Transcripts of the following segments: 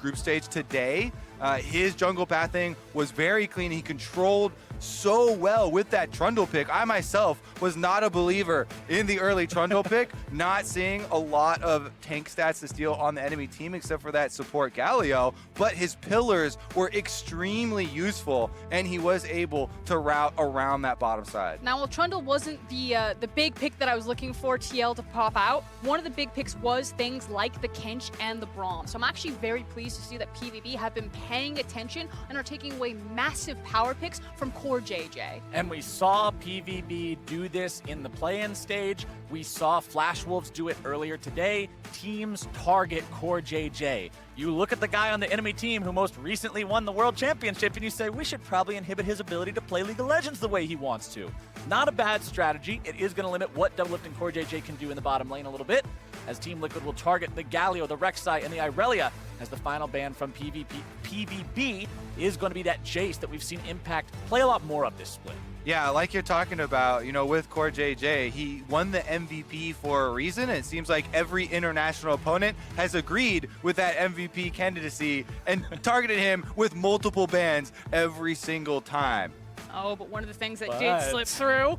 group stage today. His jungle pathing was very clean. He controlled so well with that Trundle pick. I myself was not a believer in the early Trundle pick, not seeing a lot of tank stats to steal on the enemy team except for that support Galio, but his pillars were extremely useful and he was able to route around that bottom side. Now, while Trundle wasn't the big pick that I was looking for TL to pop out, one of the big picks was things like the Kench and the Braum. So I'm actually very pleased to see that PvP have been paying attention and are taking away massive power picks from Core JJ. And we saw PvP do this in the play-in stage. We saw Flash Wolves do it earlier today. Teams target Core JJ. You look at the guy on the enemy team who most recently won the World Championship and you say, we should probably inhibit his ability to play League of Legends the way he wants to. Not a bad strategy. It is going to limit what Doublelift and Core JJ can do in the bottom lane a little bit, as Team Liquid will target the Galio, the Rek'Sai, and the Irelia as the final ban from PvP is going to be that Jace that we've seen Impact play a lot more of this split. Yeah, like you're talking about, you know, with Core JJ, he won the MVP for a reason. And it seems like every international opponent has agreed with that MVP candidacy and targeted him with multiple bans every single time. Oh, but one of the things that did slip through,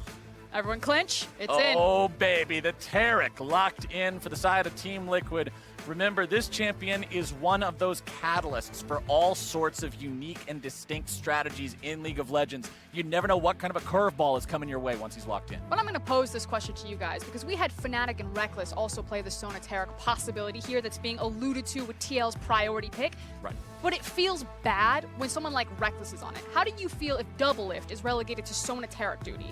everyone clinch, it's in. Oh, baby, the Taric locked in for the side of Team Liquid. Remember, this champion is one of those catalysts for all sorts of unique and distinct strategies in League of Legends. You never know what kind of a curveball is coming your way once he's locked in. But I'm going to pose this question to you guys, because we had Fnatic and Rekkles also play the Sona Taric possibility here that's being alluded to with TL's priority pick. Right. But it feels bad when someone like Rekkles is on it. How do you feel if Doublelift is relegated to Sona Taric duty?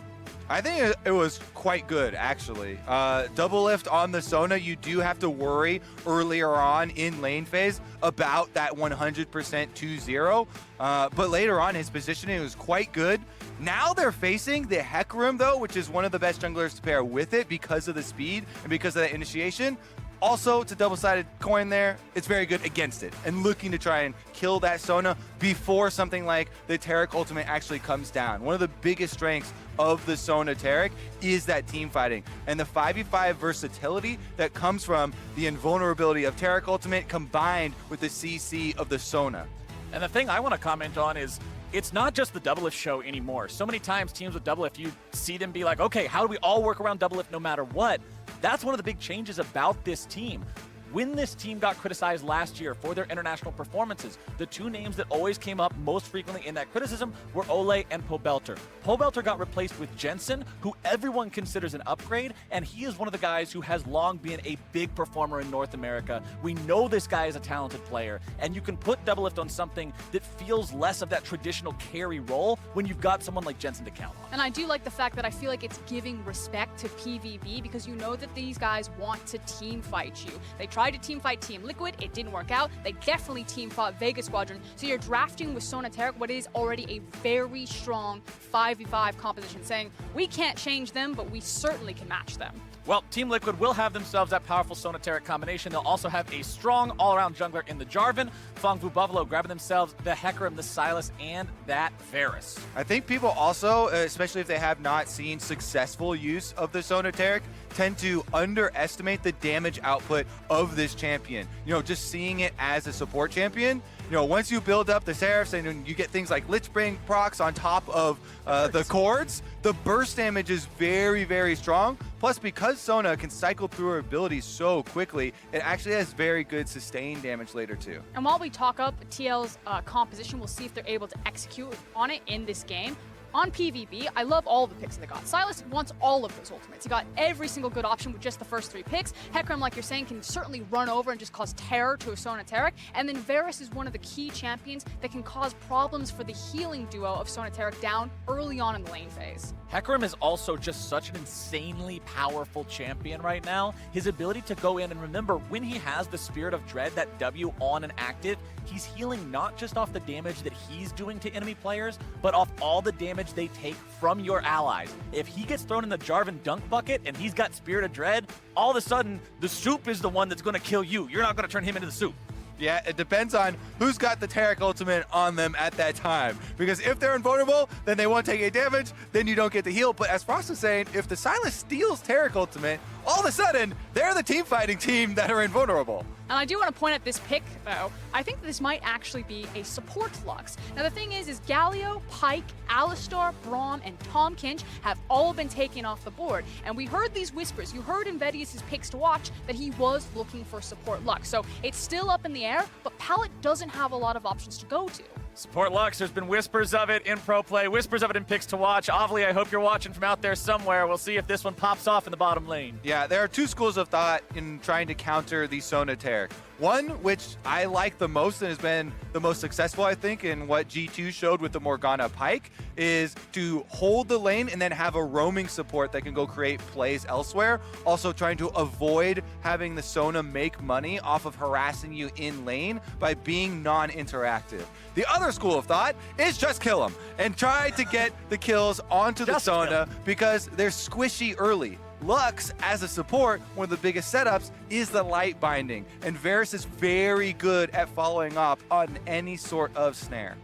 I think it was quite good, actually. Doublelift on the Sona, you do have to worry earlier on in lane phase about that 100% 2-0. But later on, his positioning was quite good. Now they're facing the Hecarim, though, which is one of the best junglers to pair with it because of the speed and because of that initiation. Also, it's a double-sided coin there. It's very good against it and looking to try and kill that Sona before something like the Taric ultimate actually comes down. One of the biggest strengths of the Sona Taric is that team fighting and the 5v5 versatility that comes from the invulnerability of Taric ultimate combined with the CC of the Sona. And the thing I want to comment on is it's not just the Doublelift show anymore. So many times teams with Doublelift, you see them be like, okay, how do we all work around Doublelift no matter what? That's one of the big changes about this team. When this team got criticized last year for their international performances, the two names that always came up most frequently in that criticism were Ole and Pobelter. Pobelter got replaced with Jensen, who everyone considers an upgrade, and he is one of the guys who has long been a big performer in North America. We know this guy is a talented player, and you can put Doublelift on something that feels less of that traditional carry role when you've got someone like Jensen to count on. And I do like the fact that I feel like it's giving respect to PvP, because you know that these guys want to team fight you. They tried to team fight Team Liquid, it didn't work out. They definitely team fought Vega Squadron. So you're drafting with Sona Taric what is already a very strong 5v5 composition, saying we can't change them, but we certainly can match them. Well, Team Liquid will have themselves that powerful Sona Taric combination. They'll also have a strong all-around jungler in the Jarvan. Fangvu Buffalo grabbing themselves the Hecarim, the Sylas, and that Varus. I think people also, especially if they have not seen successful use of the Sona Taric, tend to underestimate the damage output of this champion. You know, just seeing it as a support champion, you know, once you build up the Seraphs and you get things like Lichbring procs on top of the chords, the burst damage is very, very strong. Plus, because Sona can cycle through her abilities so quickly, it actually has very good sustained damage later too. And while we talk up TL's composition, we'll see if they're able to execute on it in this game. On PvP, I love all of the picks they got. Sylas wants all of those ultimates. He got every single good option with just the first 3 picks. Hecarim, like you're saying, can certainly run over and just cause terror to a Sona Taric. And then Varus is one of the key champions that can cause problems for the healing duo of Sona Taric down early on in the lane phase. Hecarim is also just such an insanely powerful champion right now. His ability to go in and remember when he has the Spirit of Dread, that W on and active, he's healing not just off the damage that he's doing to enemy players, but off all the damage they take from your allies. If he gets thrown in the Jarvan dunk bucket and he's got Spirit of Dread, all of a sudden the soup is the one that's going to kill you. You're not going to turn him into the soup. Yeah, it depends on who's got the Taric ultimate on them at that time. Because if they're invulnerable, then they won't take any damage, then you don't get the heal. But as Frost is saying, if the Sylas steals Taric ultimate, all of a sudden, they're the team fighting team that are invulnerable. And I do want to point at this pick, though. I think this might actually be a support Lux. Now, the thing is Galio, Pyke, Alistar, Braum, and Tahm Kench have all been taken off the board. And we heard these whispers. You heard in Vedius' picks to watch that he was looking for support Lux. So it's still up in the air, but Palette doesn't have a lot of options to go to. Support Lux, there's been whispers of it in pro play, whispers of it in picks to watch. Ovly, I hope you're watching from out there somewhere. We'll see if this one pops off in the bottom lane. Yeah, there are two schools of thought in trying to counter the Sona Taric. One, which I like the most and has been the most successful, I think, in what G2 showed with the Morgana Pyke, is to hold the lane and then have a roaming support that can go create plays elsewhere. Also trying to avoid having the Sona make money off of harassing you in lane by being non-interactive. The other school of thought is just kill them and try to get the kills onto the Sona because they're squishy early. Lux, as a support, one of the biggest setups is the light binding, and Varus is very good at following up on any sort of snare.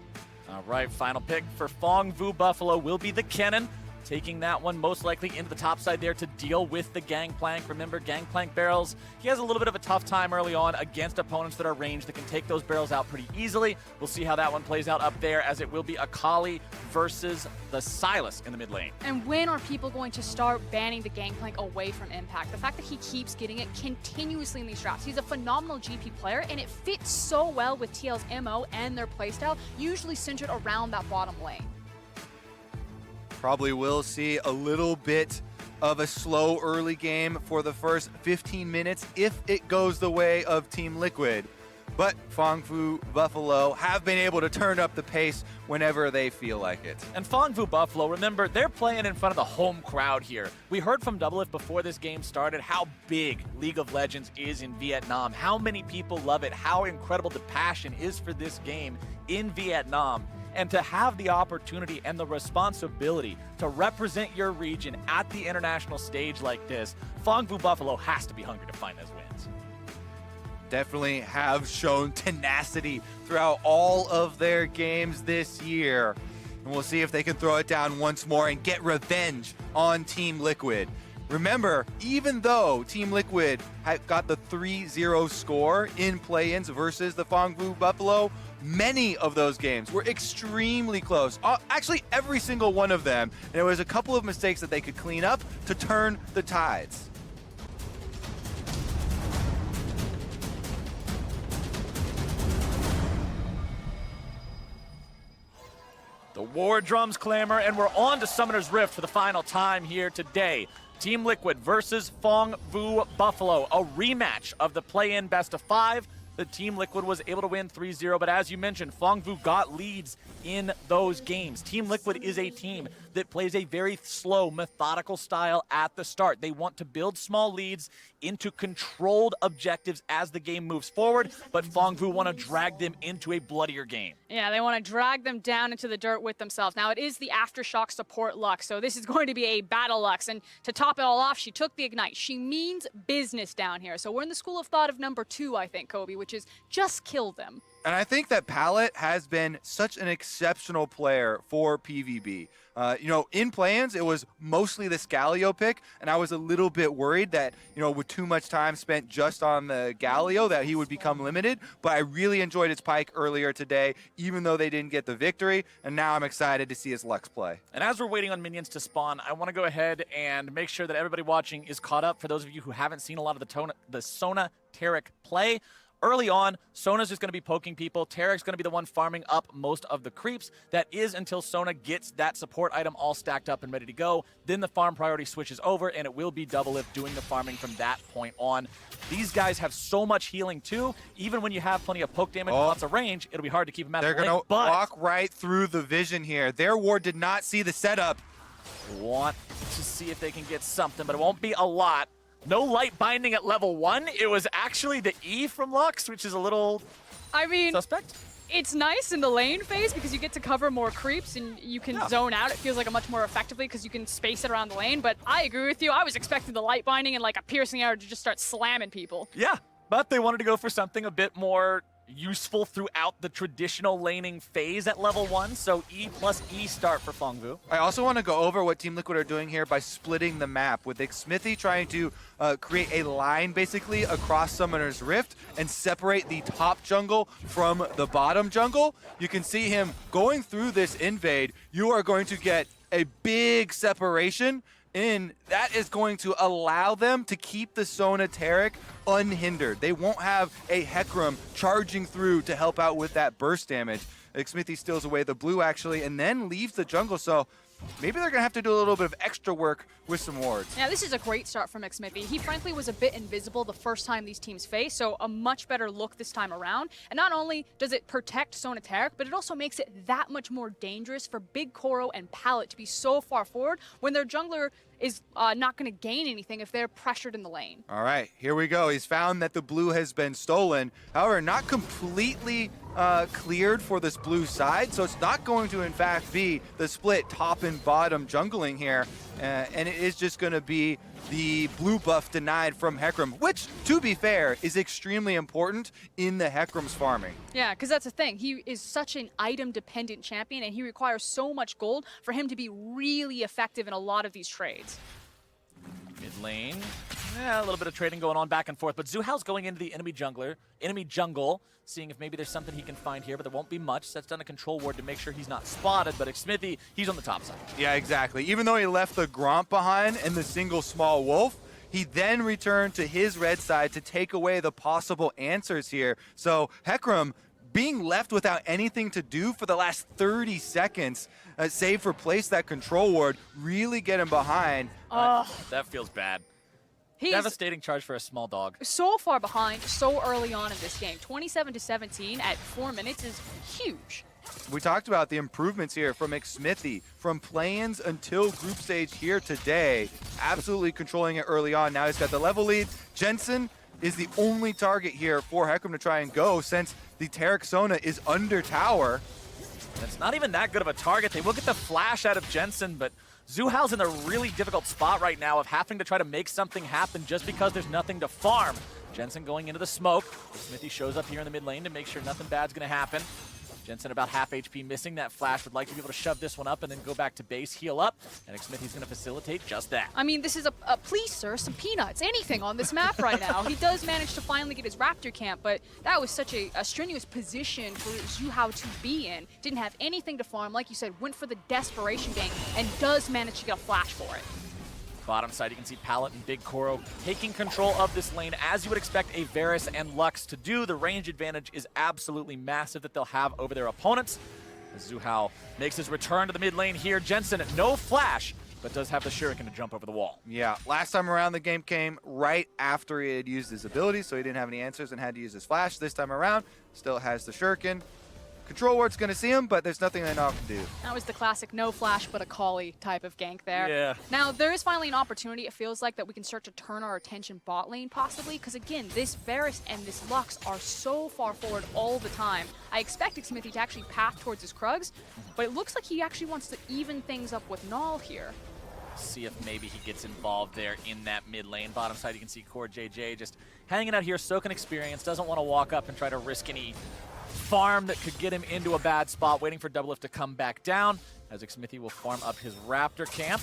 All right, final pick for Phong Vu Buffalo will be the Kennen. Taking that one most likely into the top side there to deal with the Gangplank. Remember, Gangplank barrels, he has a little bit of a tough time early on against opponents that are ranged that can take those barrels out pretty easily. We'll see how that one plays out up there, as it will be Akali versus the Sylas in the mid lane. And when are people going to start banning the Gangplank away from Impact? The fact that he keeps getting it continuously in these drafts. He's a phenomenal GP player, and it fits so well with TL's MO and their playstyle, usually centered around that bottom lane. Probably will see a little bit of a slow early game for the first 15 minutes if it goes the way of Team Liquid. But Phong Vu Buffalo have been able to turn up the pace whenever they feel like it. And Phong Vu Buffalo, remember, they're playing in front of the home crowd here. We heard from Doublelift before this game started how big League of Legends is in Vietnam, how many people love it, how incredible the passion is for this game in Vietnam. And to have the opportunity and the responsibility to represent your region at the international stage like this, Phong Vu Buffalo has to be hungry to find those wins. Definitely have shown tenacity throughout all of their games this year. And we'll see if they can throw it down once more and get revenge on Team Liquid. Remember, even though Team Liquid got the 3-0 score in play-ins versus the Phong Vu Buffalo, many of those games were extremely close. Actually, every single one of them. And there was a couple of mistakes that they could clean up to turn the tides. The war drums clamor, and we're on to Summoner's Rift for the final time here today. Team Liquid versus Phong Vu Buffalo, a rematch of the play-in best-of-5. The Team Liquid was able to win 3-0, but as you mentioned, Phong Vu got leads in those games. Team Liquid is a team that plays a very slow, methodical style at the start. They want to build small leads into controlled objectives as the game moves forward, but Phong Vu want to drag them into a bloodier game. Yeah, they want to drag them down into the dirt with themselves. Now, it is the Aftershock support Lux, so this is going to be a battle Lux. And to top it all off, she took the Ignite. She means business down here. So we're in the school of thought of number 2, I think, Kobe, which is just kill them. And I think that Palette has been such an exceptional player for PvB. In play-ins, it was mostly the Galio pick, and I was a little bit worried that, with too much time spent just on the Galio, that he would become limited. But I really enjoyed his Pyke earlier today, even though they didn't get the victory, and now I'm excited to see his Lux play. And as we're waiting on minions to spawn, I want to go ahead and make sure that everybody watching is caught up. For those of you who haven't seen a lot of the Sona Taric play, early on, Sona's just going to be poking people. Taric's going to be the one farming up most of the creeps. That is until Sona gets that support item all stacked up and ready to go. Then the farm priority switches over, and it will be Doublelift doing the farming from that point on. These guys have so much healing, too. Even when you have plenty of poke damage and lots of range, it'll be hard to keep them out of the lane. They're going to walk right through the vision here. Their ward did not see the setup. Want to see if they can get something, but it won't be a lot. No light binding at level 1. It was actually the E from Lux, which is a little suspect. It's nice in the lane phase because you get to cover more creeps and you can zone out. It feels like a much more effectively because you can space it around the lane. But I agree with you. I was expecting the light binding and like a piercing arrow to just start slamming people. Yeah, but they wanted to go for something a bit more useful throughout the traditional laning phase at level 1, so E plus E start for Fongvu. I also want to go over what Team Liquid are doing here by splitting the map, with Xmithie trying to create a line basically across Summoner's Rift and separate the top jungle from the bottom jungle. You can see him going through this invade. You are going to get a big separation, and that is going to allow them to keep the Sona Taric unhindered. They won't have a Hecarim charging through to help out with that burst damage. Xmithie steals away the blue, actually, and then leaves the jungle, so maybe they're going to have to do a little bit of extra work with some wards. Yeah, this is a great start from Xmithie. He frankly was a bit invisible the first time these teams faced, so a much better look this time around. And not only does it protect Sona Taric, but it also makes it that much more dangerous for Big Koro and Pallet to be so far forward when their jungler is not going to gain anything if they're pressured in the lane. All right, here we go. He's found that the blue has been stolen. However, not completely cleared for this blue side, so it's not going to, in fact, be the split top and bottom jungling here. And it is just going to be the blue buff denied from Hecarim, which, to be fair, is extremely important in the Hecarim's farming. Yeah, because that's the thing. He is such an item-dependent champion, and he requires so much gold for him to be really effective in a lot of these trades. Mid lane, yeah, a little bit of trading going on back and forth, but Zuhao's going into the enemy jungle, seeing if maybe there's something he can find here, but there won't be much. That's done a control ward to make sure he's not spotted, but Xmithie, he's on the top side. Yeah, exactly. Even though he left the Gromp behind and the single small wolf, he then returned to his red side to take away the possible answers here. So Hecarim being left without anything to do for the last 30 seconds, save for place that control ward, really get him behind. That feels bad. He's Devastating charge for a small dog. so far behind so early on in this game. 27-17 at 4 minutes is huge. We talked about the improvements here from Xmithie, from play-ins until group stage here today. Absolutely controlling it early on. Now he's got the level lead. Jensen is the only target here for Hecarim to try and go, since the Taric Sona is under tower. It's not even that good of a target. They will get the flash out of Jensen, but Zuhao's in a really difficult spot right now of having to try to make something happen just because there's nothing to farm. Jensen going into the smoke. Xmithie shows up here in the mid lane to make sure nothing bad's going to happen. Jensen about half HP missing. That flash would like to be able to shove this one up and then go back to base, heal up, and Xmithie's going to facilitate just that. I mean, this is a please, sir, some peanuts, anything on this map right now. He does manage to finally get his Raptor camp, but that was such a strenuous position for Zuhao to be in. Didn't have anything to farm, like you said, went for the desperation gank, and does manage to get a flash for it. Bottom side, you can see Pallet and Big Koro taking control of this lane, as you would expect a Varus and Lux to do. The range advantage is absolutely massive that they'll have over their opponents. As Zuhao makes his return to the mid lane here. Jensen, no flash, but does have the Shuriken to jump over the wall. Yeah, last time around the game came right after he had used his ability, so he didn't have any answers and had to use his flash. This time around, still has the Shuriken. Control ward's going to see him, but there's nothing they know can do. That was the classic no flash but a Kali type of gank there. Yeah. Now, there is finally an opportunity, it feels like, that we can start to turn our attention bot lane possibly, because again, this Varus and this Lux are so far forward all the time. I expect Xmithie to actually path towards his Krugs, but it looks like he actually wants to even things up with Null here. See if maybe he gets involved there in that mid lane. Bottom side, you can see Core JJ just hanging out here, soaking experience, doesn't want to walk up and try to risk any farm that could get him into a bad spot, waiting for Doublelift to come back down, as Xmithie will farm up his Raptor camp.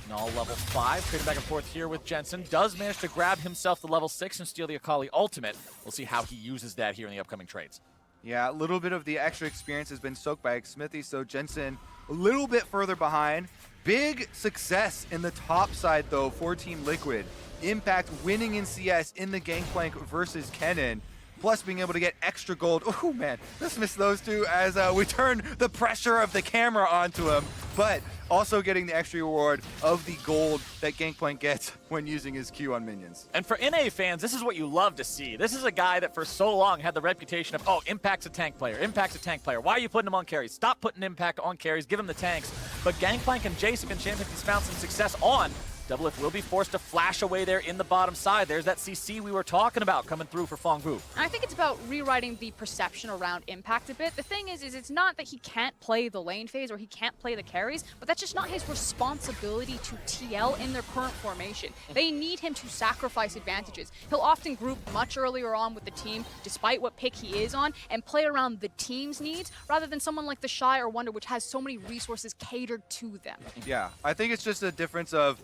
Null level 5, trading back and forth here with Jensen. Does manage to grab himself the level 6 and steal the Akali ultimate. We'll see how he uses that here in the upcoming trades. Yeah, a little bit of the extra experience has been soaked by Xmithie, so Jensen a little bit further behind. Big success in the top side, though, for Team Liquid. Impact winning in CS in the Gangplank versus Kennen, plus being able to get extra gold. Oh man, just missed those two as we turn the pressure of the camera onto him, but also getting the extra reward of the gold that Gangplank gets when using his Q on minions. And for NA fans, this is what you love to see. This is a guy that for so long had the reputation of, oh, Impact's a tank player, Impact's a tank player. Why are you putting him on carries? Stop putting Impact on carries, give him the tanks. But Gangplank and Jace have been champions he's found some success on. Doublelift will be forced to flash away there in the bottom side. There's that CC we were talking about coming through for Fongvu. I think it's about rewriting the perception around Impact a bit. The thing is it's not that he can't play the lane phase or he can't play the carries, but that's just not his responsibility to TL in their current formation. They need him to sacrifice advantages. He'll often group much earlier on with the team, despite what pick he is on, and play around the team's needs, rather than someone like the Shy or Wonder, which has so many resources catered to them. Yeah, I think it's just a difference of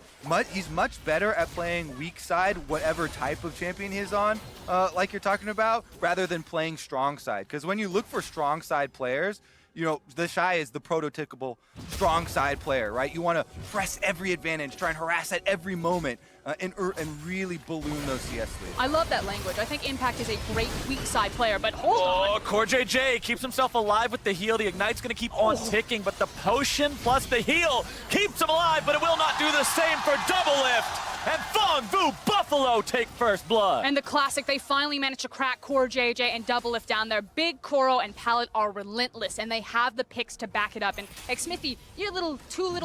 he's much better at playing weak side, whatever type of champion he's on, like you're talking about, rather than playing strong side. Because when you look for strong side players, you know, the Shy is the prototypical strong side player, right? You want to press every advantage, try and harass at every moment, and really balloon those CS leads. I love that language. I think Impact is a great weak side player, but hold on. Oh, CoreJJ keeps himself alive with the heal. The Ignite's going to keep on ticking, but the potion plus the heal keeps him alive, but it will not do the same for Doublelift. And Fongvu Buffalo take first blood. And the classic, they finally managed to crack CoreJJ and Doublelift down there. Big Koro and Pallet are relentless, and they have the picks to back it up. And Xmithie, you're a little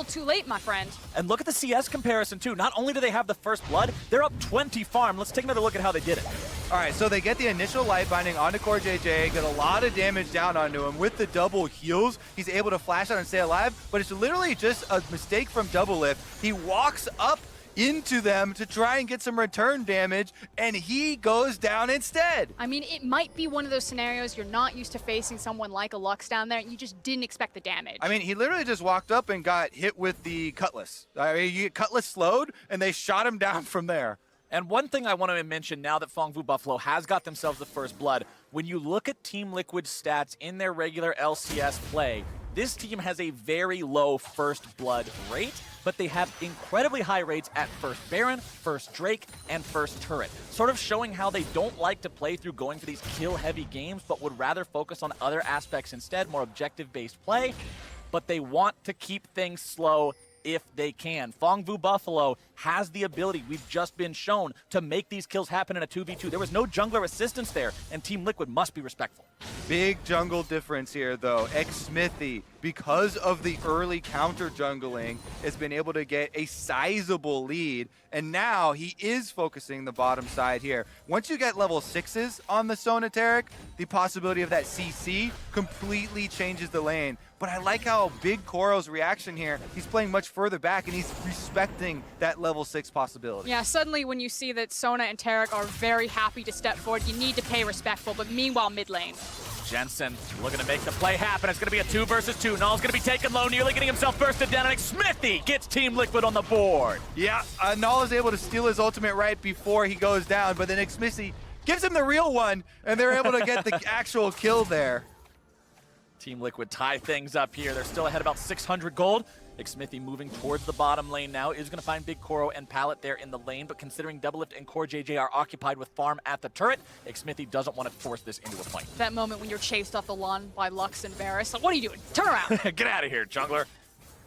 too late, my friend. And look at the CS comparison, too. Not only do they have the first blood, they're up 20 farm. Let's take another look at how they did it. All right, so they get the initial light binding onto CoreJJ, get a lot of damage down onto him. With the double heals, he's able to flash out and stay alive, but it's literally just a mistake from Doublelift. He walks up into them to try and get some return damage, and he goes down instead. I mean, it might be one of those scenarios you're not used to facing someone like a Lux down there, and you just didn't expect the damage. I mean, he literally just walked up and got hit with the Cutlass. I mean, you get Cutlass slowed, and they shot him down from there. And one thing I want to mention now that Fongvu Buffalo has got themselves the first blood, when you look at Team Liquid's stats in their regular LCS play, this team has a very low first blood rate, but they have incredibly high rates at first Baron, first Drake, and first Turret. Sort of showing how they don't like to play through going for these kill-heavy games, but would rather focus on other aspects instead, more objective-based play. But they want to keep things slow if they can. Fongvu Buffalo has the ability, we've just been shown, to make these kills happen in a 2v2. There was no jungler assistance there, and Team Liquid must be respectful. Big jungle difference here, though. Xmithie, because of the early counter jungling, has been able to get a sizable lead, and now he is focusing the bottom side here. Once you get level 6s on the Sona Taric, the possibility of that CC completely changes the lane. But I like how Big Koro's reaction here. He's playing much further back, and he's respecting that level 6 possibility. Yeah, suddenly when you see that Sona and Taric are very happy to step forward, you need to pay respectful, but meanwhile, mid lane. Jensen looking to make the play happen. It's going to be a 2 versus 2. Null's going to be taken low, nearly getting himself bursted down, and Xmithie gets Team Liquid on the board. Yeah, Null is able to steal his ultimate right before he goes down, but then Xmithie gives him the real one, and they're able to get the actual kill there. Team Liquid tie things up here. They're still ahead about 600 gold. Xmithie moving towards the bottom lane now is going to find Big Koro and Pallet there in the lane, but considering Doublelift and CoreJJ are occupied with farm at the turret, Xmithie doesn't want to force this into a fight. That moment when you're chased off the lawn by Lux and Varus. What are you doing? Turn around. Get out of here, jungler.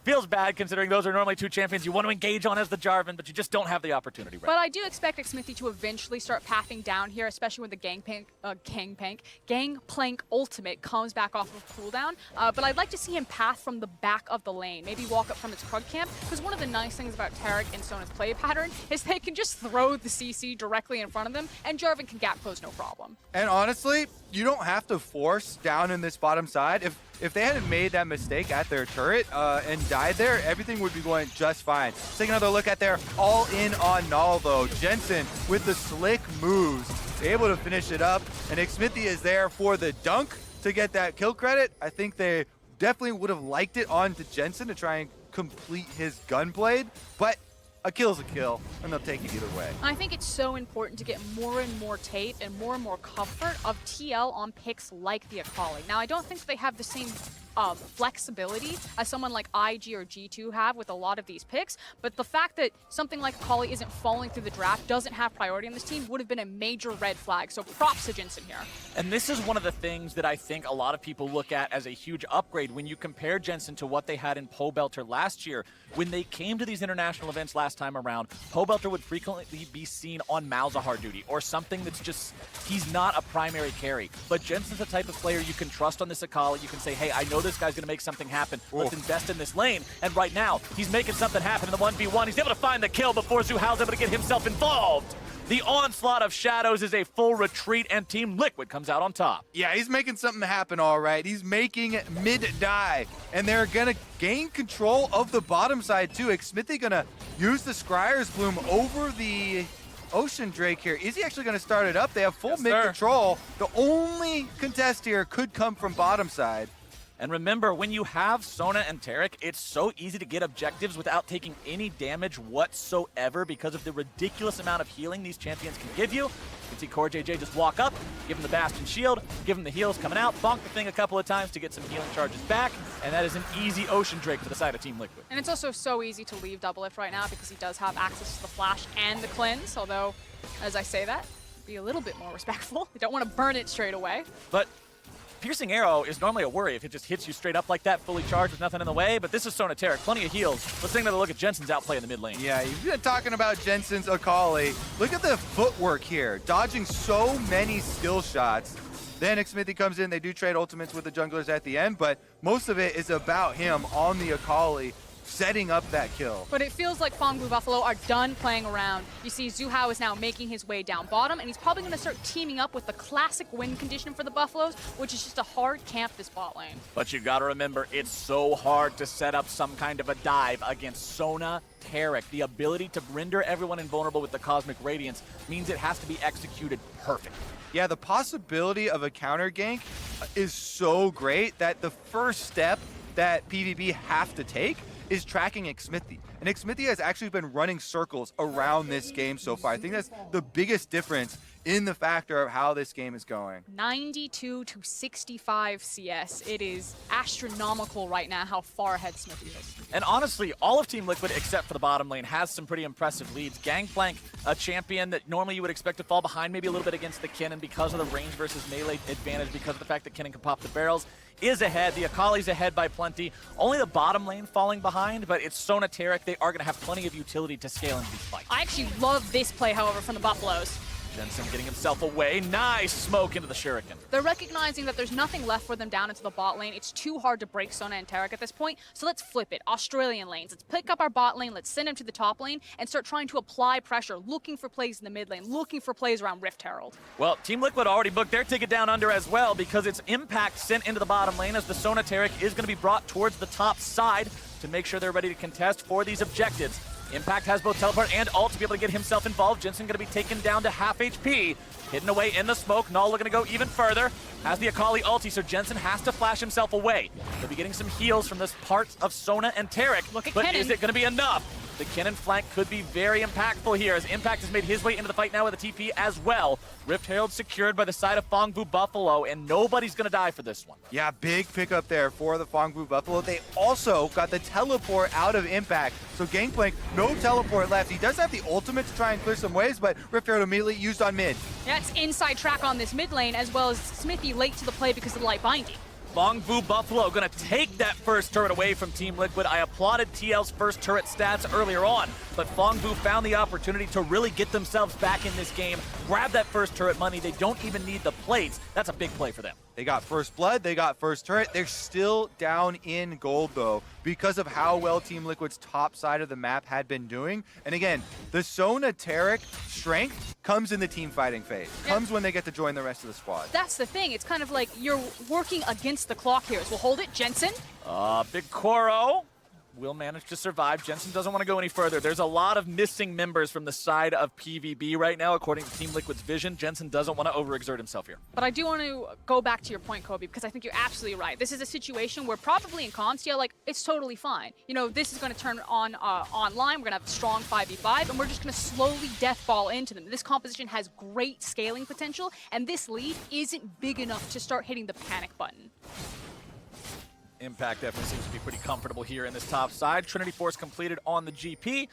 Feels bad considering those are normally two champions you want to engage on as the Jarvan, but you just don't have the opportunity right. But I do expect Xmithie to eventually start pathing down here, especially when the Gangplank ultimate comes back off of cooldown. But I'd like to see him path from the back of the lane, maybe walk up from his Krug camp, because one of the nice things about Taric and Sona's play pattern is they can just throw the CC directly in front of them, and Jarvan can gap close no problem. And honestly, you don't have to force down in this bottom side. If they hadn't made that mistake at their turret and died there, everything would be going just fine. Let's take another look at their all-in on Null, though. Jensen with the slick moves, able to finish it up. And Xmithie is there for the dunk to get that kill credit. I think they definitely would have liked it onto Jensen to try and complete his gunblade, but a kill's a kill, and they'll take it either way. I think it's so important to get more and more tape and more comfort of TL on picks like the Akali. Now, I don't think they have the same flexibility as someone like IG or G2 have with a lot of these picks, but the fact that something like Akali isn't falling through the draft, doesn't have priority on this team, would have been a major red flag. So props to Jensen here. And this is one of the things that I think a lot of people look at as a huge upgrade when you compare Jensen to what they had in Pobelter last year. When they came to these international events last time around, Pobelter would frequently be seen on Malzahar duty or something that's just, he's not a primary carry. But Jensen's the type of player you can trust on this Akali. You can say, hey, I know this guy's going to make something happen. Let's invest in this lane. And right now, he's making something happen in the 1v1. He's able to find the kill before Zhu Hao's able to get himself involved. The onslaught of shadows is a full retreat, and Team Liquid comes out on top. Yeah, he's making something happen all right. He's making mid-die, and they're going to gain control of the bottom side too. Xmithie going to use the Scryer's Bloom over the Ocean Drake here. Is he actually going to start it up? They have full mid control. The only contest here could come from bottom side. And remember, when you have Sona and Taric, it's so easy to get objectives without taking any damage whatsoever because of the ridiculous amount of healing these champions can give you. You can see CoreJJ just walk up, give him the Bastion shield, give him the heals coming out, bonk the thing a couple of times to get some healing charges back, and that is an easy Ocean Drake for the side of Team Liquid. And it's also so easy to leave Doublelift right now because he does have access to the Flash and the Cleanse, although, as I say that, be a little bit more respectful. You don't want to burn it straight away. But Piercing Arrow is normally a worry if it just hits you straight up like that, fully charged with nothing in the way, but this is Sona Taric, plenty of heals. Let's take another look at Jensen's outplay in the mid lane. Yeah, you've been talking about Jensen's Akali. Look at the footwork here, dodging so many skill shots. Then Xmithie comes in, they do trade ultimates with the junglers at the end, but most of it is about him on the Akali, setting up that kill. But it feels like Fangbu Buffalo are done playing around. You see Zhu Hao is now making his way down bottom, and he's probably going to start teaming up with the classic win condition for the Buffaloes, which is just a hard camp this bot lane. But you gotta remember, it's so hard to set up some kind of a dive against Sona Taric. The ability to render everyone invulnerable with the Cosmic Radiance means it has to be executed perfect. Yeah, the possibility of a counter gank is so great that the first step that PvP have to take is tracking Xmithie. And Xmithie has actually been running circles around this game so far. I think that's the biggest difference in the factor of how this game is going. 92 to 65 CS. It is astronomical right now how far ahead Xmithie is. And honestly, all of Team Liquid, except for the bottom lane, has some pretty impressive leads. Gangplank, a champion that normally you would expect to fall behind maybe a little bit against the Kennen because of the range versus melee advantage, because of the fact that Kennen can pop the barrels, is ahead. The Akali's ahead by plenty. Only the bottom lane falling behind, but it's Sona Taric. They are going to have plenty of utility to scale into these fights. I actually love this play, however, from the Buffaloes. Jensen getting himself away. Nice smoke into the Shuriken. They're recognizing that there's nothing left for them down into the bot lane. It's too hard to break Sona and Taric at this point, so let's flip it. Australian lanes. Let's pick up our bot lane, let's send him to the top lane, and start trying to apply pressure, looking for plays in the mid lane, looking for plays around Rift Herald. Well, Team Liquid already booked their ticket down under as well, because it's Impact sent into the bottom lane as the Sona Taric is going to be brought towards the top side to make sure they're ready to contest for these objectives. Impact has both teleport and ult to be able to get himself involved. Jensen going to be taken down to half HP. Hidden away in the smoke. Null looking to go even further. Has the Akali ulti, so Jensen has to flash himself away. He'll be getting some heals from this part of Sona and Taric. Look at but Kennen. Is it going to be enough? The Kennen flank could be very impactful here as Impact has made his way into the fight now with a TP as well. Rift Herald secured by the side of Fangbu Buffalo, and nobody's going to die for this one. Yeah, big pickup there for the Fangbu Buffalo. They also got the teleport out of Impact. So Gangplank, no teleport left. He does have the ultimate to try and clear some waves, but Rift Herald immediately used on mid. Yeah, it's inside track on this mid lane, as well as Xmithie late to the play because of the light binding. Fangbu Buffalo gonna take that first turret away from Team Liquid. I applauded TL's first turret stats earlier on, but Fangbu found the opportunity to really get themselves back in this game, grab that first turret money. They don't even need the plates. That's a big play for them. They got first blood, they got first turret. They're still down in gold though because of how well Team Liquid's top side of the map had been doing. And again, the Sona Taric strength comes in the team fighting phase. Comes when they get to join the rest of the squad. That's the thing. It's kind of like you're working against the clock here. So we'll hold it. Jensen. Big Koro will manage to survive. Jensen doesn't want to go any further. There's a lot of missing members from the side of PvB right now, according to Team Liquid's vision. Jensen doesn't want to overexert himself here. But I do want to go back to your point, Kobe, because I think you're absolutely right. This is a situation where probably in Contia, like, it's totally fine. You know, this is going to turn on online. We're going to have a strong 5v5, and we're just going to slowly deathball into them. This composition has great scaling potential, and this lead isn't big enough to start hitting the panic button. Impact definitely seems to be pretty comfortable here in this top side. Trinity Force completed on the GP.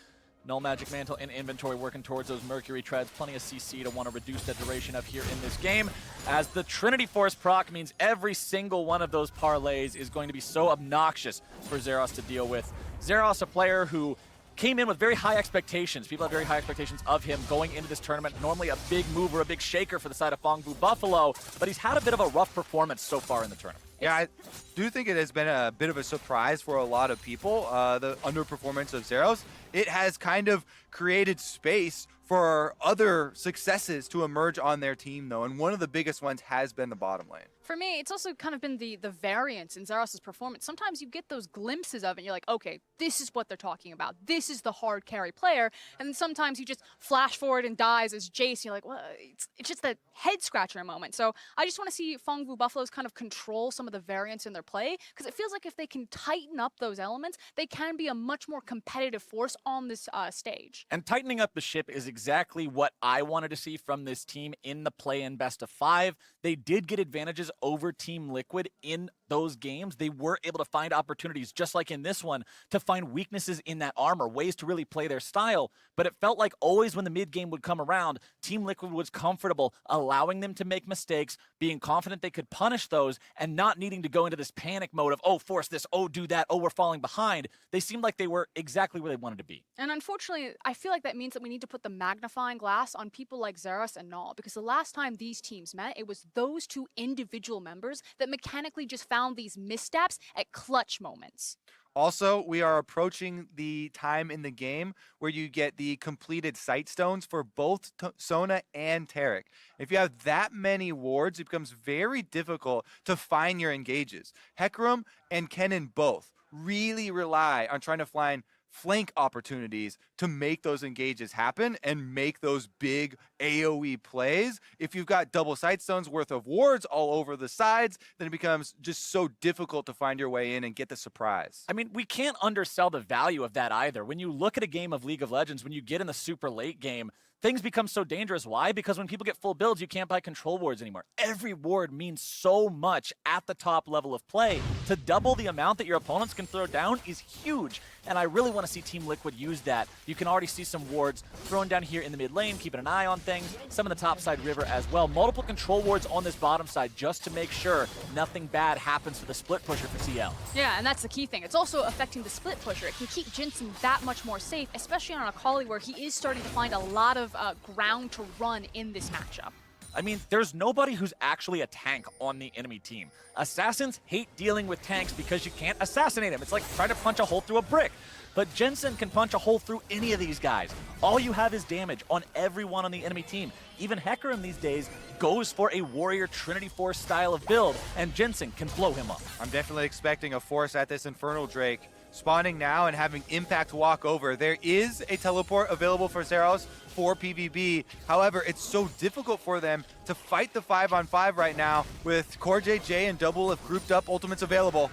Null Magic Mantle in inventory working towards those Mercury Treads. Plenty of CC to want to reduce the duration of here in this game. As the Trinity Force proc means every single one of those parlays is going to be so obnoxious for Zeros to deal with. Zeros, a player who came in with very high expectations. People have very high expectations of him going into this tournament. Normally a big mover, a big shaker for the side of Fangbu Buffalo, but he's had a bit of a rough performance so far in the tournament. Yeah, I do think it has been a bit of a surprise for a lot of people, the underperformance of Zeros. It has kind of created space for other successes to emerge on their team, though, and one of the biggest ones has been the bottom lane. For me, it's also kind of been the variance in Zeros' performance. Sometimes you get those glimpses of it and you're like, okay, this is what they're talking about. This is the hard carry player. And then sometimes you just flash forward and dies as Jace and you're like, well, it's just that head scratcher moment. So I just want to see Fongvu Buffaloes kind of control some of the variance in their play, because it feels like if they can tighten up those elements, they can be a much more competitive force on this stage. And tightening up the ship is exactly what I wanted to see from this team in the play-in best of 5. They did get advantages over Team Liquid in those games. They were able to find opportunities, just like in this one, to find weaknesses in that armor, ways to really play their style. But it felt like always when the mid game would come around, Team Liquid was comfortable allowing them to make mistakes, being confident they could punish those, and not needing to go into this panic mode of, oh, force this, oh, do that, oh, we're falling behind. They seemed like they were exactly where they wanted to be. And unfortunately, I feel like that means that we need to put the magnifying glass on people like Zeros and Null, because the last time these teams met, it was those two individual members that mechanically just found these missteps at clutch moments. Also, we are approaching the time in the game where you get the completed sight stones for both Sona and Taric. If you have that many wards, it becomes very difficult to find your engages. Hecarim and Kennen both really rely on trying to find flank opportunities to make those engages happen and make those big AoE plays. If you've got double sightstones worth of wards all over the sides, then it becomes just so difficult to find your way in and get the surprise. I mean, we can't undersell the value of that either. When you look at a game of League of Legends, when you get in the super late game, things become so dangerous. Why? Because when people get full builds, you can't buy control wards anymore. Every ward means so much at the top level of play. To double the amount that your opponents can throw down is huge. And I really want to see Team Liquid use that. You can already see some wards thrown down here in the mid lane, keeping an eye on things. Some in the top side river as well. Multiple control wards on this bottom side just to make sure nothing bad happens to the split pusher for TL. Yeah, and that's the key thing. It's also affecting the split pusher. It can keep Jinsen that much more safe, especially on Akali, where he is starting to find a lot of ground to run in this matchup. I mean, there's nobody who's actually a tank on the enemy team. Assassins hate dealing with tanks because you can't assassinate them. It's like trying to punch a hole through a brick. But Jensen can punch a hole through any of these guys. All you have is damage on everyone on the enemy team. Even Hecarim these days goes for a Warrior Trinity Force style of build, and Jensen can blow him up. I'm definitely expecting a force at this Infernal Drake. Spawning now and having Impact walk over. There is a teleport available for Zeros for PvB. However, it's so difficult for them to fight the 5-on-5 right now with Core JJ and Double if grouped up ultimates available.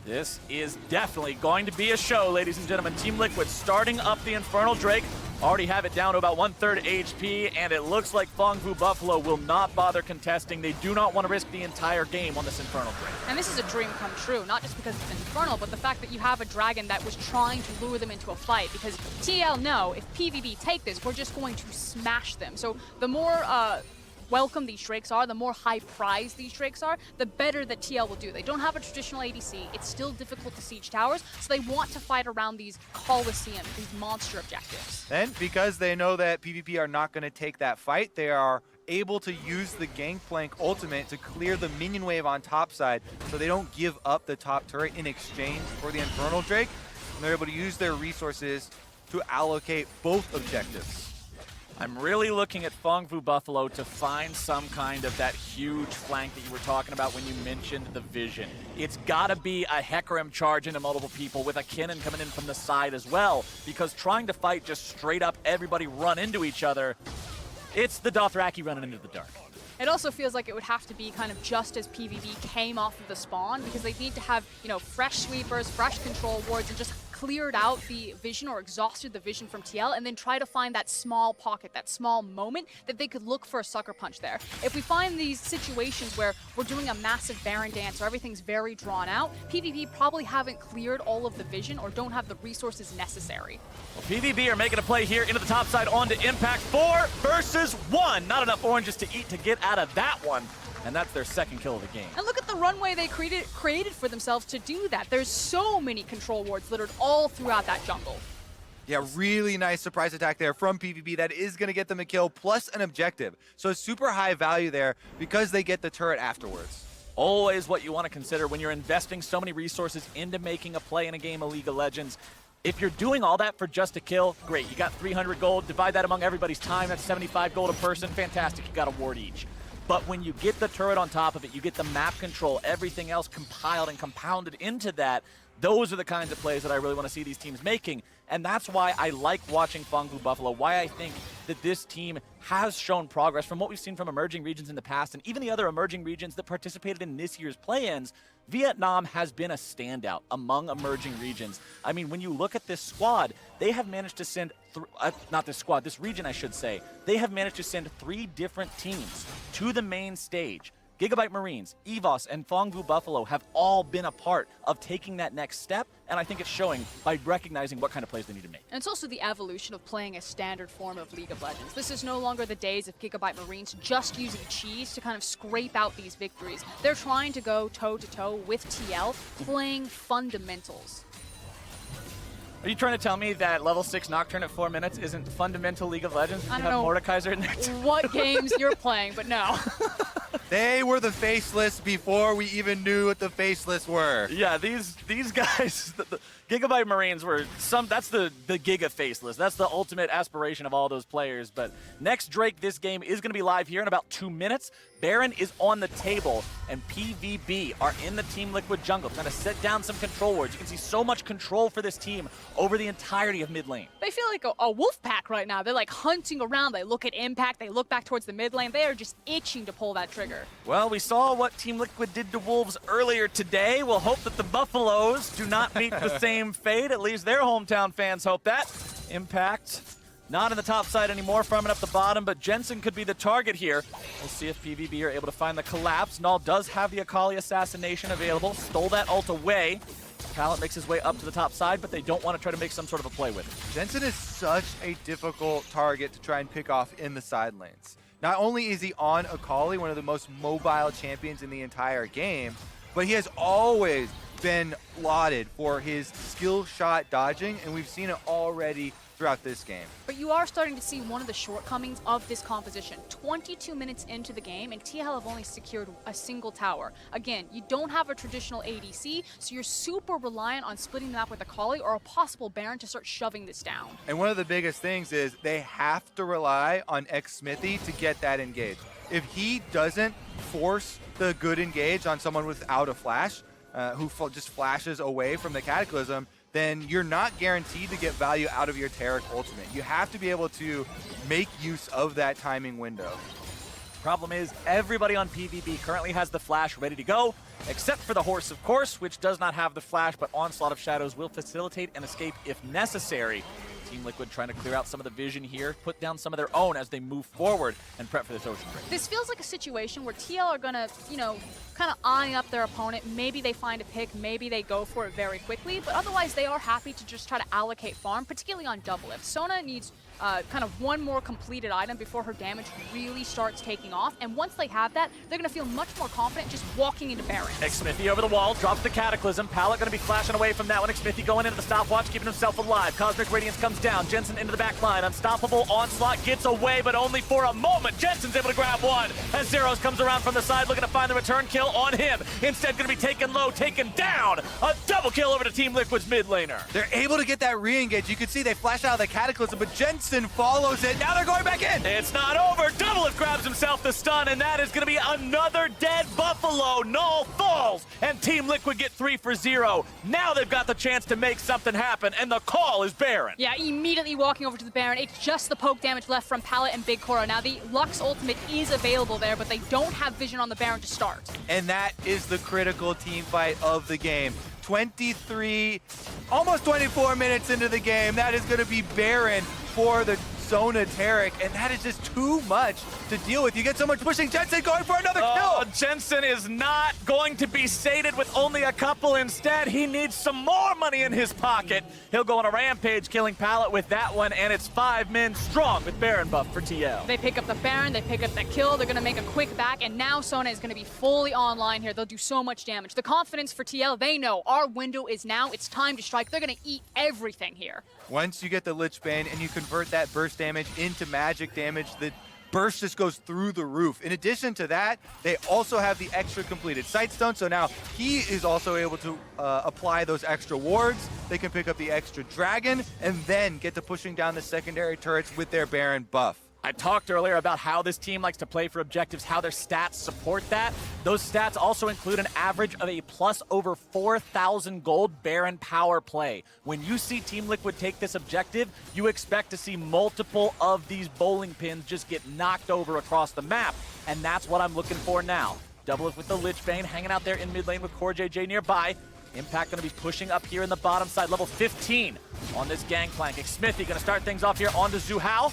This is definitely going to be a show, ladies and gentlemen. Team Liquid starting up the Infernal Drake. Already have it down to about 1/3 HP, and it looks like Fongvu Buffalo will not bother contesting. They do not want to risk the entire game on this Infernal Drake. And this is a dream come true, not just because it's Infernal, but the fact that you have a dragon that was trying to lure them into a fight, because TL know if PvB take this, we're just going to smash them. So the more welcome these Drakes are, the more high prize these Drakes are, the better that TL will do. They don't have a traditional ADC. It's still difficult to siege towers, so they want to fight around these Colosseum, these monster objectives. Then, because they know that PvP are not going to take that fight, they are able to use the Gangplank ultimate to clear the minion wave on top side, so they don't give up the top turret in exchange for the Infernal Drake, and they're able to use their resources to allocate both objectives. I'm really looking at Fongvu Buffalo to find some kind of that huge flank that you were talking about when you mentioned the vision. It's got to be a Hecarim charge into multiple people with a Kennen coming in from the side as well, because trying to fight just straight up everybody run into each other, it's the Dothraki running into the dark. It also feels like it would have to be kind of just as PvP came off of the spawn, because they need to have, you know, fresh sweepers, fresh control wards, and just cleared out the vision or exhausted the vision from TL, and then try to find that small pocket, that small moment that they could look for a sucker punch there. If we find these situations where we're doing a massive Baron dance or everything's very drawn out, PvP probably haven't cleared all of the vision or don't have the resources necessary. Well, PvP are making a play here into the top side onto Impact. 4 versus 1. Not enough oranges to eat to get out of that one. And that's their second kill of the game. And look at the runway they created for themselves to do that. There's so many control wards littered all throughout that jungle. Yeah, really nice surprise attack there from PvP that is going to get them a kill plus an objective. So super high value there because they get the turret afterwards. Always what you want to consider when you're investing so many resources into making a play in a game of League of Legends. If you're doing all that for just a kill, great. You got 300 gold. Divide that among everybody's time. That's 75 gold a person. Fantastic. You got a ward each. But when you get the turret on top of it, you get the map control, everything else compiled and compounded into that, those are the kinds of plays that I really want to see these teams making. And that's why I like watching Fangbu Buffalo, why I think that this team has shown progress from what we've seen from emerging regions in the past, and even the other emerging regions that participated in this year's play-ins. Vietnam has been a standout among emerging regions. I mean, when you look at this squad, they have managed to send, this region I should say, they have managed to send 3 different teams to the main stage. Gigabyte Marines, EVOS, and Fangbu Buffalo have all been a part of taking that next step, and I think it's showing by recognizing what kind of plays they need to make. And it's also the evolution of playing a standard form of League of Legends. This is no longer the days of Gigabyte Marines just using cheese to kind of scrape out these victories. They're trying to go toe-to-toe with TL, playing fundamentals. Are you trying to tell me that level 6 Nocturne at 4 minutes isn't fundamental League of Legends? I You don't have know Mordekaiser in there too. what games you're playing, but no. They were the faceless before we even knew what the faceless were. Yeah, these guys, the Gigabyte Marines were that's the Giga faceless. That's the ultimate aspiration of all those players. But next Drake, this game is going to be live here in about 2 minutes. Baron is on the table, and PvB are in the Team Liquid jungle, trying to set down some control wards. You can see so much control for this team over the entirety of mid lane. They feel like a wolf pack right now. They're like hunting around. They look at impact. They look back towards the mid lane. They are just itching to pull that trigger. Well, we saw what Team Liquid did to Wolves earlier today. We'll hope that the Buffaloes do not meet the same fate. At least their hometown fans hope that. Impact not in the top side anymore, farming up the bottom, but Jensen could be the target here. We'll see if PvB are able to find the collapse. Null does have the Akali assassination available. Stole that ult away. Pallet makes his way up to the top side, but they don't want to try to make some sort of a play with it. Jensen is such a difficult target to try and pick off in the side lanes. Not only is he on Akali, one of the most mobile champions in the entire game, but he has always been lauded for his skill shot dodging, and we've seen it already throughout this game. But you are starting to see one of the shortcomings of this composition. 22 minutes into the game, and TL have only secured a single tower. Again, you don't have a traditional ADC, so you're super reliant on splitting the map with Akali or a possible Baron to start shoving this down. And one of the biggest things is they have to rely on xSmithy to get that engage. If he doesn't force the good engage on someone without a flash, who just flashes away from the Cataclysm, then you're not guaranteed to get value out of your Taric ultimate. You have to be able to make use of that timing window. Problem is, everybody on PvP currently has the flash ready to go, except for the horse, of course, which does not have the flash, but Onslaught of Shadows will facilitate an escape if necessary. Team Liquid trying to clear out some of the vision here, put down some of their own as they move forward and prep for this ocean break. This feels like a situation where TL are gonna, kind of eye up their opponent. Maybe they find a pick, maybe they go for it very quickly, but otherwise they are happy to just try to allocate farm, particularly on double. If Sona needs kind of one more completed item before her damage really starts taking off, and once they have that, they're gonna feel much more confident just walking into Baron. xSmithy over the wall, drops the Cataclysm. Pallet gonna be flashing away from that one. xSmithy going into the stopwatch, keeping himself alive. Cosmic Radiance comes down. Jensen into the back line. Unstoppable Onslaught gets away, but only for a moment. Jensen's able to grab one as Zeros comes around from the side, looking to find the return kill on him. Instead, gonna be taken low, taken down. A double kill over to Team Liquid's mid laner. They're able to get that re-engage. You can see they flash out of the Cataclysm, but Jensen follows it. Now they're going back in. It's not over. Doublelift grabs himself the stun, and that is going to be another dead Buffalo. Null falls, and Team Liquid get 3 for 0. Now they've got the chance to make something happen, and the call is Baron. Yeah, immediately walking over to the Baron. It's just the poke damage left from Pallet and Big Cora. Now the Lux ultimate is available there, but they don't have vision on the Baron to start. And that is the critical team fight of the game. 23, almost 24 minutes into the game. That is going to be Baron for the Sona Taric, and that is just too much to deal with. You get so much pushing. Jensen going for another kill. Jensen is not going to be sated with only a couple. Instead, he needs some more money in his pocket. He'll go on a rampage, killing Pallet with that one, and it's 5 men strong with Baron buff for TL. They pick up the Baron, they pick up the kill, they're going to make a quick back, and now Sona is going to be fully online here. They'll do so much damage. The confidence for TL, they know our window is now. It's time to strike. They're going to eat everything here. Once you get the Lich Bane and you convert that burst damage into magic damage, the burst just goes through the roof. In addition to that, they also have the extra completed Sightstone, so now he is also able to apply those extra wards. They can pick up the extra Dragon, and then get to pushing down the secondary turrets with their Baron buff. I talked earlier about how this team likes to play for objectives, how their stats support that. Those stats also include an average of a plus over 4,000 gold Baron power play. When you see Team Liquid take this objective, you expect to see multiple of these bowling pins just get knocked over across the map, and that's what I'm looking for now. Doublelift with the Lich Bane, hanging out there in mid lane with CoreJJ nearby. Impact going to be pushing up here in the bottom side, level 15 on this Gangplank. Xmithie going to start things off here onto Zhu Hao.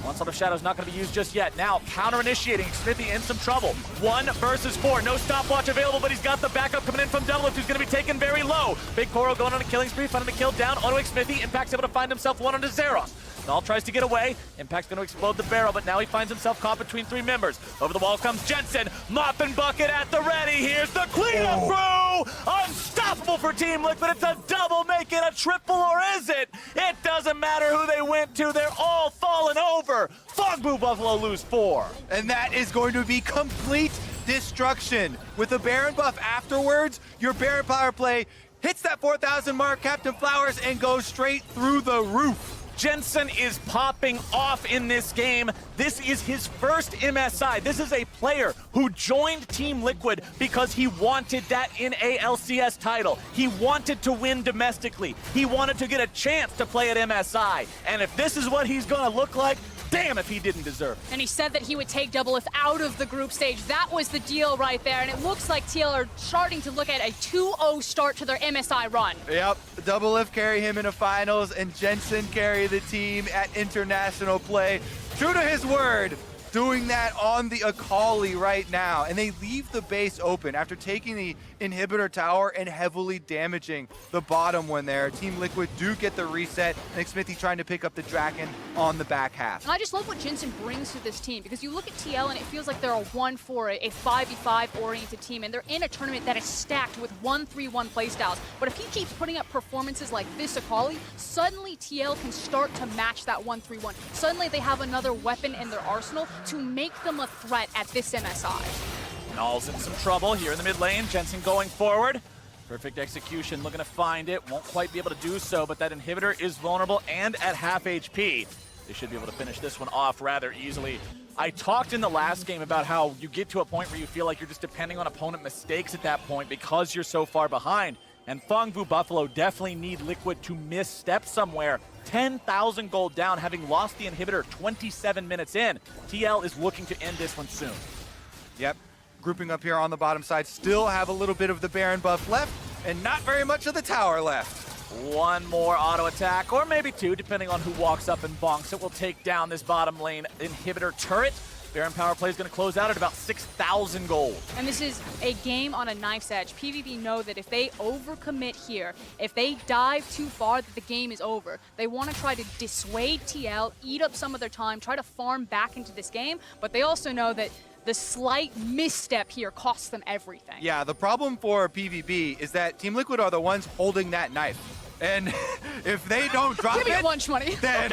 Onslaught of Shadows not going to be used just yet. Now, counter-initiating. Xmithie in some trouble. 1 versus 4. No stopwatch available, but he's got the backup coming in from Doublelift, who's going to be taken very low. Big Koro going on a killing spree, finding the kill down onto Xmithie. Impact's able to find himself one onto Zeros. Null tries to get away. Impact's going to explode the barrel, but now he finds himself caught between 3 members. Over the wall comes Jensen. Mop and bucket at the ready. Here's the cleanup crew. Unstoppable for Team Liquid. It's a double, make it a triple, or is it? It doesn't matter who they went to. They're all falling over. Fogbu Buffalo lose 4. And that is going to be complete destruction. With the Baron buff afterwards, your Baron power play hits that 4,000 mark, Captain Flowers, and goes straight through the roof. Jensen is popping off in this game. This is his first MSI. This is a player who joined Team Liquid because he wanted that NALCS title. He wanted to win domestically. He wanted to get a chance to play at MSI. And if this is what he's gonna look like, damn if he didn't deserve it. And he said that he would take Doublelift out of the group stage. That was the deal right there. And it looks like TL are starting to look at a 2-0 start to their MSI run. Yep, Doublelift carry him into finals, and Jensen carry the team at international play. True to his word, doing that on the Akali right now. And they leave the base open after taking the inhibitor tower and heavily damaging the bottom one there. Team Liquid do get the reset, and Xmithie trying to pick up the Draken on the back half. And I just love what Jensen brings to this team, because you look at TL and it feels like they're a 1-4, a 5v5 oriented team, and they're in a tournament that is stacked with 1-3-1 playstyles. But if he keeps putting up performances like this Akali, suddenly TL can start to match that 1-3-1. Suddenly they have another weapon in their arsenal to make them a threat at this MSI. Null's in some trouble here in the mid lane. Jensen going forward. Perfect execution, looking to find it. Won't quite be able to do so, but that inhibitor is vulnerable and at half HP. They should be able to finish this one off rather easily. I talked in the last game about how you get to a point where you feel like you're just depending on opponent mistakes at that point because you're so far behind. And Fogbu Buffalo definitely need Liquid to misstep somewhere. 10,000 gold down, having lost the inhibitor 27 minutes in. TL is looking to end this one soon. Yep, grouping up here on the bottom side, still have a little bit of the Baron buff left, and not very much of the tower left. One more auto attack, or maybe 2, depending on who walks up and bonks it. Will take down this bottom lane inhibitor turret. Baron power play is going to close out at about 6,000 gold. And this is a game on a knife's edge. PvP know that if they overcommit here, if they dive too far, that the game is over. They want to try to dissuade TL, eat up some of their time, try to farm back into this game, but they also know that the slight misstep here costs them everything. Yeah, the problem for PvP is that Team Liquid are the ones holding that knife. And if they don't drop Give me your lunch money. then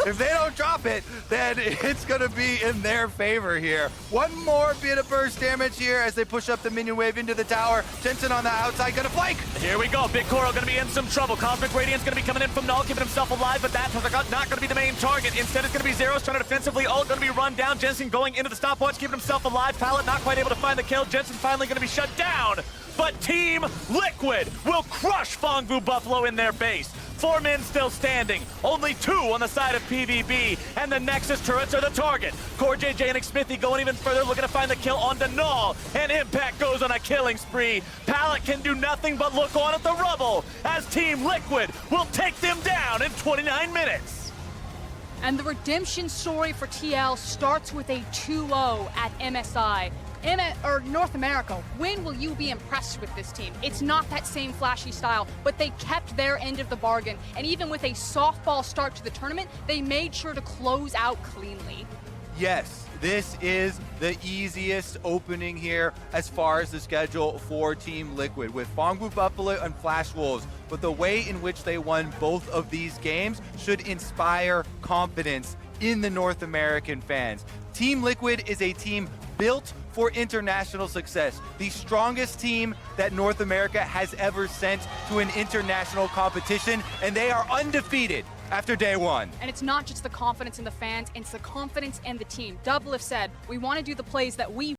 if they don't drop it, then it's gonna be in their favor here. One more bit of burst damage here as they push up the minion wave into the tower. Jensen on the outside gonna flank. Here we go. Big Koro gonna be in some trouble. Cosmic Radiance gonna be coming in from Null, keeping himself alive, but that's not gonna be the main target. Instead, it's gonna be Zeros trying to defensively ult, gonna be run down. Jensen going into the stopwatch, keeping himself alive. Pallet not quite able to find the kill. Jensen finally gonna be shut down. But Team Liquid will crush Fogbu Buffalo in their base. 4 men still standing, only 2 on the side of PvP, and the Nexus turrets are the target. CoreJJ and Xmithie going even further, looking to find the kill on Null, and Impact goes on a killing spree. Pallet can do nothing but look on at the rubble as Team Liquid will take them down in 29 minutes. And the redemption story for TL starts with a 2-0 at MSI. North America, when will you be impressed with this team? It's not that same flashy style, but they kept their end of the bargain. And even with a softball start to the tournament, they made sure to close out cleanly. Yes, this is the easiest opening here as far as the schedule for Team Liquid with Fogbu Buffalo and Flash Wolves. But the way in which they won both of these games should inspire confidence in the North American fans. Team Liquid is a team built for international success. The strongest team that North America has ever sent to an international competition, and they are undefeated after day one. And it's not just the confidence in the fans, it's the confidence in the team. Doublelift said, we want to do the plays that we